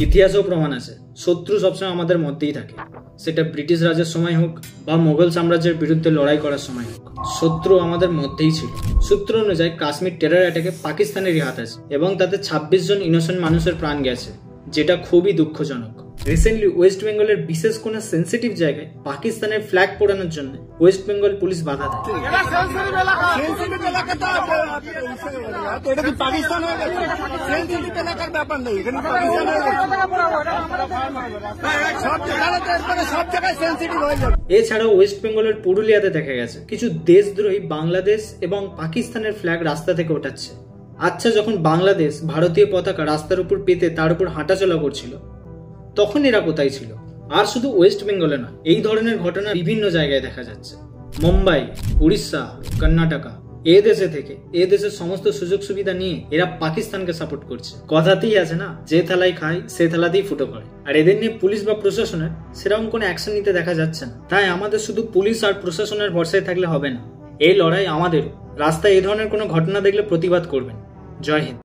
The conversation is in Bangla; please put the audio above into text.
ইতিহাসেও প্রমাণ আছে শত্রু সবসময় আমাদের মধ্যেই থাকে, সেটা ব্রিটিশ রাজের সময় হোক বা মোগল সাম্রাজ্যের বিরুদ্ধে লড়াই করার সময় হোক, শত্রু আমাদের মধ্যেই ছিল। সূত্র অনুযায়ী কাশ্মীর টেরর অ্যাটাকে পাকিস্তানেরই হাত আছে এবং তাতে 26 জন ইনোসেন্ট মানুষের প্রাণ গেছে, যেটা খুবই দুঃখজনক। রিসেন্টলি ওয়েস্ট বেঙ্গলের বিশেষ কোনো সেন্সিটিভ জায়গায় পাকিস্তানের ফ্ল্যাগ পোড়ানোর জন্য ওয়েস্ট বেঙ্গল পুলিশ বাধা দেয়। এছাড়াও ওয়েস্ট বেঙ্গলের পুরুলিয়াতে দেখা গেছে কিছু দেশদ্রোহী বাংলাদেশ এবং পাকিস্তানের ফ্ল্যাগ রাস্তা থেকে ওঠাচ্ছে। আচ্ছা, যখন বাংলাদেশ ভারতীয় পতাকা রাস্তার উপর পেতে তার উপর হাঁটাচলা করছিল তখন এরা কোথায় ছিল? আর শুধু ওয়েস্ট বেঙ্গলে নয়, এই ধরনের ঘটনা বিভিন্ন জায়গায় দেখা যাচ্ছে। মুম্বাই, উড়িষ্যা, কর্ণাটকা, এ দেশের সমস্ত সুযোগ সুবিধা নিয়ে এরা পাকিস্তানকে সাপোর্ট করছে। কথাতেই আছে না, যে থালায় খায় সে থালাতেই ফুটো করে। আর এদের নিয়ে পুলিশ বা প্রশাসনের সেরকম কোনো অ্যাকশন নিতে দেখা যাচ্ছে না। তাই আমাদের শুধু পুলিশ আর প্রশাসনের ভরসায় থাকলে হবে না, এই লড়াই আমাদেরও। রাস্তায় এই ধরনের কোনো ঘটনা দেখলে প্রতিবাদ করবেন। জয় হিন্দ।